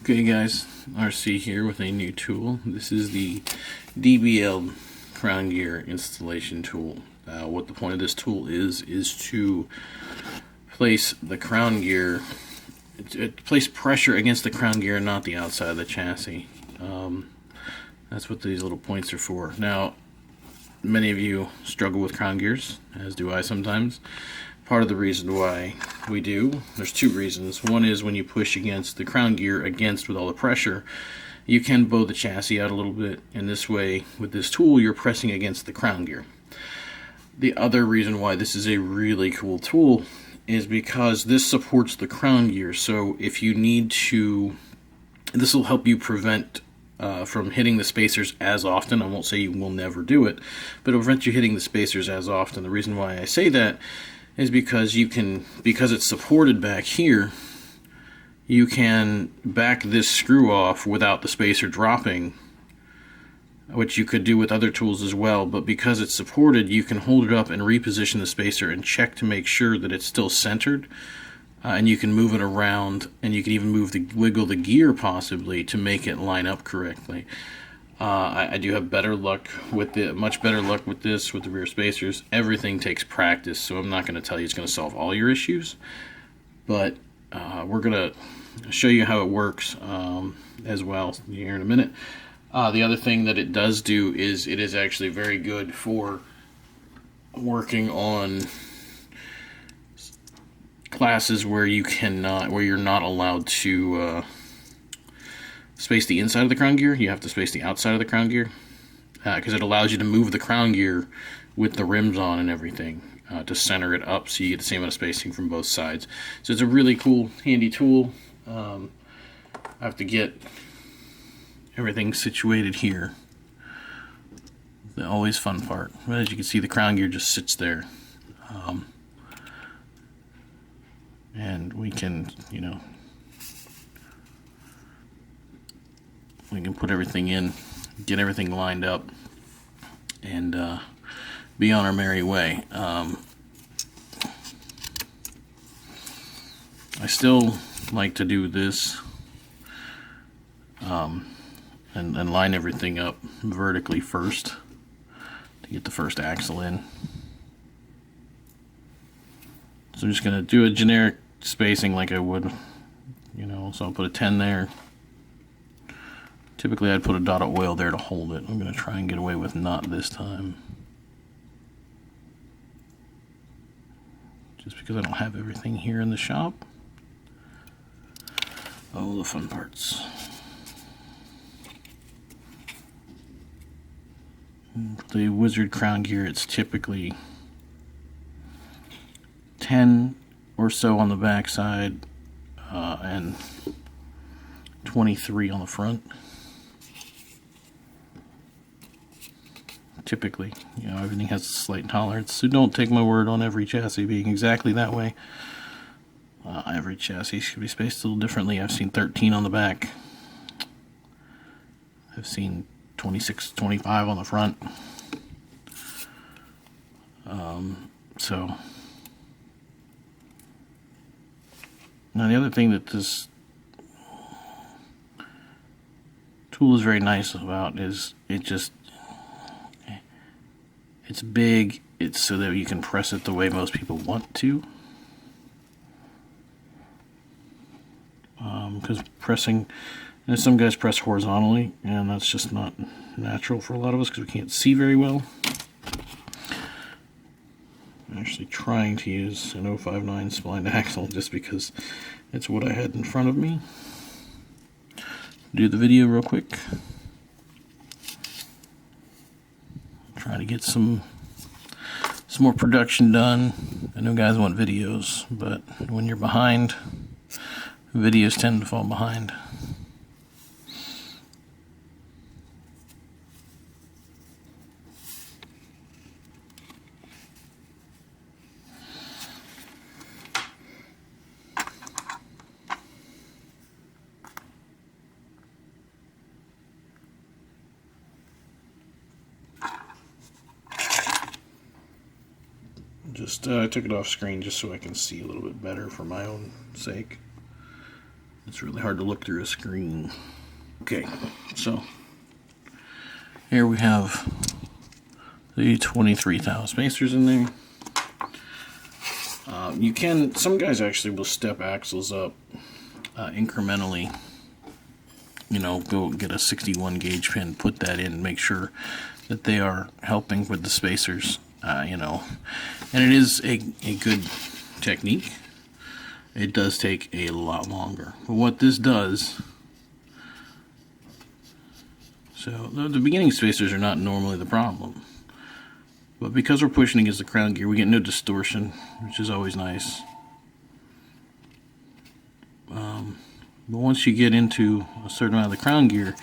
Okay guys, RC here with a new tool. This is the DBL crown gear installation tool. What the point of this tool is to place the crown gear, place pressure against the crown gear, not the outside of the chassis. That's what these little points are for. Now, many of you struggle with crown gears, as do I sometimes. Part of the reason why we do, there's two reasons. One is when you push against the crown gear with all the pressure, you can bow the chassis out a little bit, and this way, with this tool, you're pressing against the crown gear. The other reason why this is a really cool tool is because this supports the crown gear, so if you need to, this will help you prevent from hitting the spacers as often. I won't say you will never do it, but it'll prevent you hitting the spacers as often. The reason why I say that is because because it's supported back here, you can back this screw off without the spacer dropping, which you could do with other tools as well, but because it's supported, you can hold it up and reposition the spacer and check to make sure that it's still centered, and you can move it around, and you can even wiggle the gear possibly to make it line up correctly. I do have better luck with it, much better luck with this, with the rear spacers. Everything takes practice, so I'm not going to tell you it's going to solve all your issues, but we're going to show you how it works as well here in a minute. The other thing that it does do is it is actually very good for working on classes where you're not allowed to space the inside of the crown gear. You have to space the outside of the crown gear, because it allows you to move the crown gear with the rims on and everything to center it up so you get the same amount of spacing from both sides. So it's a really cool, handy tool. I have to get everything situated here. The always fun part. But as you can see, the crown gear just sits there. And we can, we can put everything in, get everything lined up, and be on our merry way. I still like to do this and line everything up vertically first to get the first axle in. So I'm just going to do a generic spacing like I would, so I'll put a 10 there. Typically I'd put a dot of oil there to hold it. I'm going to try and get away with not this time, just because I don't have everything here in the shop. Oh, the fun parts. The Wizard crown gear, it's typically 10 or so on the back side and 23 on the front. Typically, everything has a slight tolerance, so don't take my word on every chassis being exactly that way. Every chassis should be spaced a little differently. I've seen 13 on the back. I've seen 26, 25 on the front. So now the other thing that this tool is very nice about is it's big. It's so that you can press it the way most people want to. Because pressing, some guys press horizontally, and that's just not natural for a lot of us because we can't see very well. I'm actually trying to use an 059 splined axle just because it's what I had in front of me. Do the video real quick. Try to get some more production done. I know guys want videos, but when you're behind, videos tend to fall behind. I took it off screen just so I can see a little bit better for my own sake. It's really hard to look through a screen. Okay, so here we have the 23 thou spacers in there. Some guys actually will step axles up incrementally. You know, go get a 61 gauge pin, put that in, make sure that they are helping with the spacers, you know. And it is a good technique. It does take a lot longer. But what this does, so the beginning spacers are not normally the problem. But because we're pushing against the crown gear, we get no distortion, which is always nice. But once you get into a certain amount of the crown gear,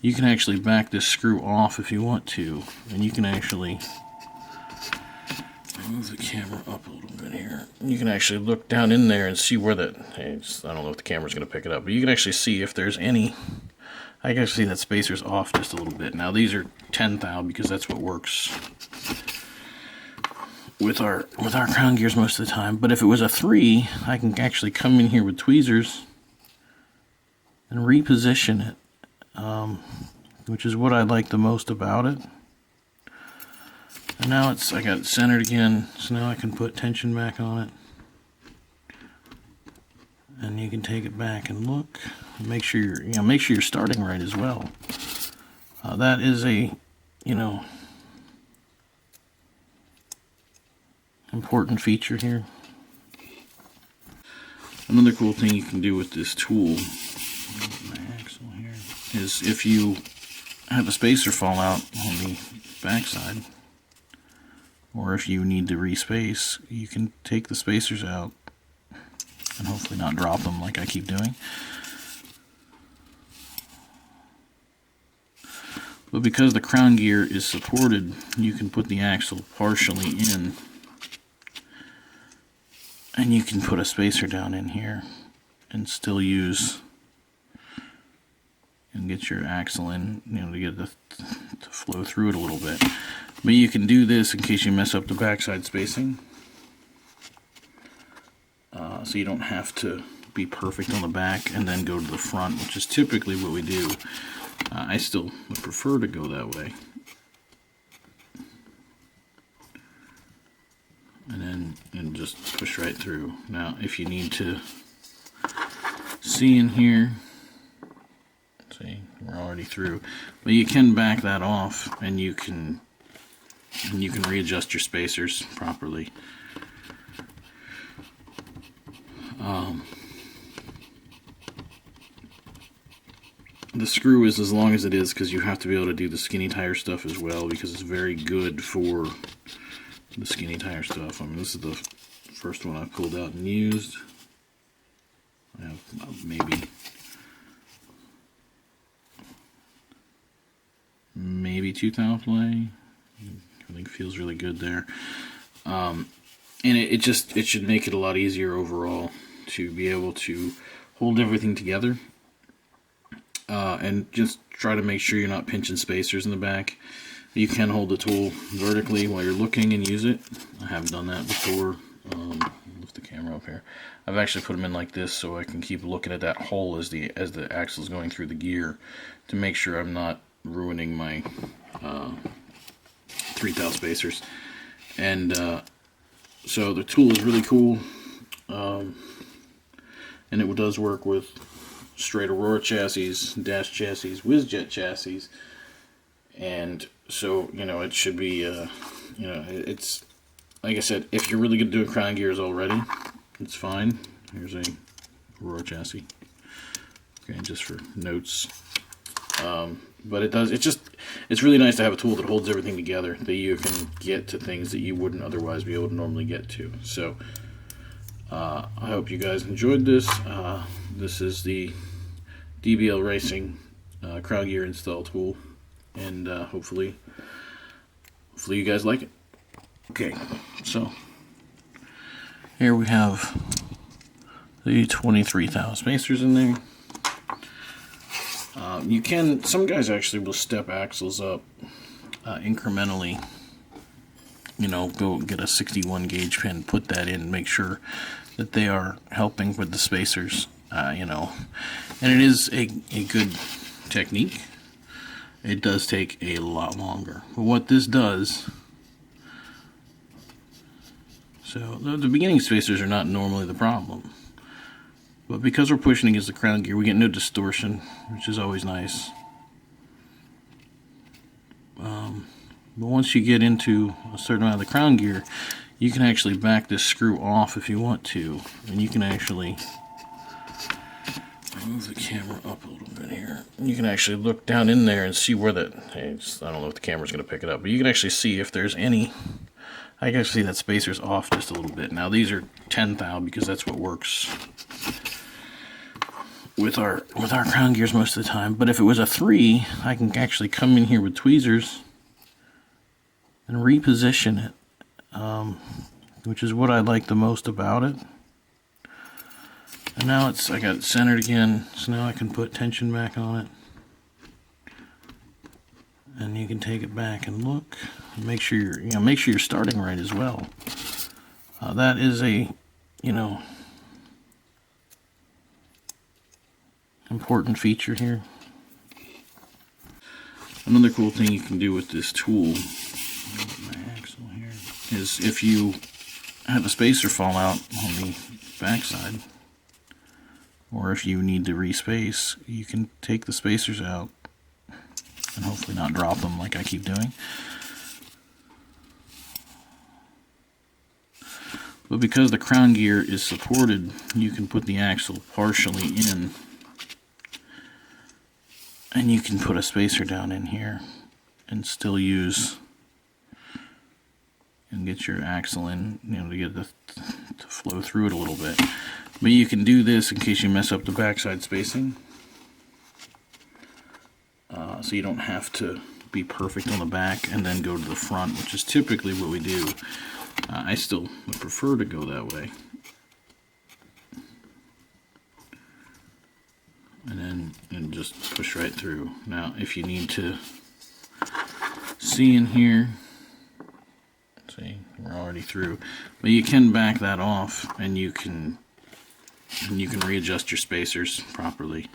you can actually back this screw off if you want to. And you can actually move the camera up a little bit here. You can actually look down in there and see where that, I don't know if the camera's going to pick it up, but you can actually see if there's any. I can see that spacer's off just a little bit. Now these are 10 thou because that's what works with our crown gears most of the time. But if it was a 3, I can actually come in here with tweezers and reposition it, which is what I like the most about it. And now I got it centered again, so now I can put tension back on it. And you can take it back and look. And make sure you're starting right as well. That is a, important feature here. Another cool thing you can do with this tool, my axle here, is if you have a spacer fall out on the backside, or if you need to respace, you can take the spacers out and hopefully not drop them like I keep doing. But because the crown gear is supported, you can put the axle partially in, and you can put a spacer down in here and still use and get your axle in, to get it to flow through it a little bit. But you can do this in case you mess up the backside spacing, so you don't have to be perfect on the back and then go to the front, which is typically what we do. I still would prefer to go that way. And just push right through. Now, if you need to see in here, see, we're already through, but you can back that off, and you can readjust your spacers properly. The screw is as long as it is because you have to be able to do the skinny tire stuff as well, because it's very good for the skinny tire stuff. I mean, this is the first one I've pulled out and used. I have maybe 2 thou play. I think it feels really good there. And it should make it a lot easier overall to be able to hold everything together. And just try to make sure you're not pinching spacers in the back. You can hold the tool vertically while you're looking and use it. I have done that before. Lift the camera up here. I've actually put them in like this so I can keep looking at that hole as the axle is going through the gear to make sure I'm not ruining my 3 thou spacers. And so the tool is really cool, and it does work with straight Aurora chassis, dash chassis, Whizjet chassis, and so it should be it's like I said, if you're really good at doing crown gears already, it's fine. Here's a Aurora chassis, okay, just for notes. But it's really nice to have a tool that holds everything together, that you can get to things that you wouldn't otherwise be able to normally get to. So I hope you guys enjoyed this. This is the DBL Racing crown gear install tool, and hopefully you guys like it. Okay, so here we have the 23 thou spacers in there. Some guys actually will step axles up incrementally. Go get a 61 gauge pin, put that in, make sure that they are helping with the spacers, you know, and it is a good technique. It does take a lot longer. But what this does, so the beginning spacers are not normally the problem. But because we're pushing against the crown gear, we get no distortion, which is always nice. But once you get into a certain amount of the crown gear, you can actually back this screw off if you want to, and you can actually move the camera up a little bit here. You can actually look down in there and see where that, I don't know if the camera's going to pick it up, but you can actually see if there's any. I can actually see that spacer's off just a little bit. Now these are 10 thou because that's what works with our crown gears most of the time. But if it was a 3, I can actually come in here with tweezers and reposition it, which is what I like the most about it. And now I got it centered again, so now I can put tension back on it. And you can take it back and look, and make sure you're starting right as well. That is a, important feature here. Another cool thing you can do with this tool, my axle here, is if you have a spacer fall out on the backside, or if you need to respace, you can take the spacers out and hopefully not drop them like I keep doing. But because the crown gear is supported, you can put the axle partially in, and you can put a spacer down in here and still use and get your axle in, to get it to flow through it a little bit. But you can do this in case you mess up the backside spacing, so you don't have to be perfect on the back and then go to the front, which is typically what we do. I still would prefer to go that way. And just push right through. Now, if you need to see in here, see, we're already through, but you can back that off, and you can readjust your spacers properly.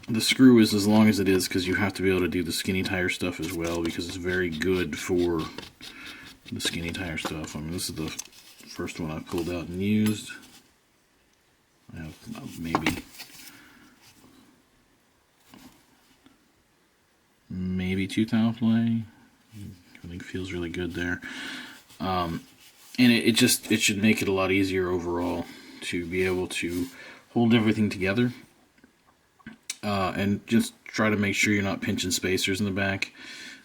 The screw is as long as it is because you have to be able to do the skinny tire stuff as well, because it's very good for the skinny tire stuff. I mean, this is the first one I pulled out and used. I have maybe 2 thou play. I think it feels really good there. And it should make it a lot easier overall to be able to hold everything together. And just try to make sure you're not pinching spacers in the back.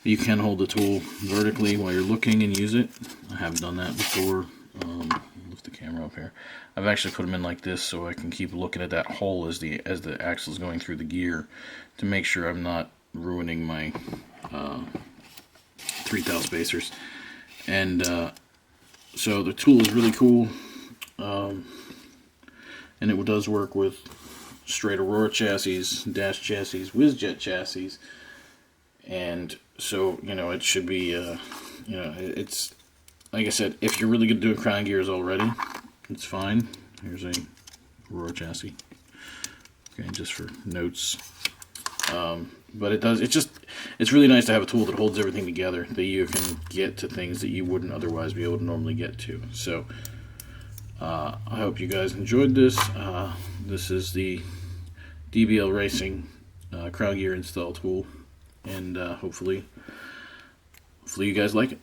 You can hold the tool vertically while you're looking and use it. I have done that before. Lift the camera up here. I've actually put them in like this so I can keep looking at that hole as the axle is going through the gear to make sure I'm not ruining my 3 thou spacers. And so the tool is really cool, and it does work with straight Aurora chassis, dash chassis, Whizjet chassis, and so it should be it's like I said, if you're really good at doing crown gears already, it's fine. Here's a Aurora chassis, okay, just for notes. But it's really nice to have a tool that holds everything together, that you can get to things that you wouldn't otherwise be able to normally get to. So I hope you guys enjoyed this. This is the DBL Racing crown gear install tool, and hopefully you guys like it.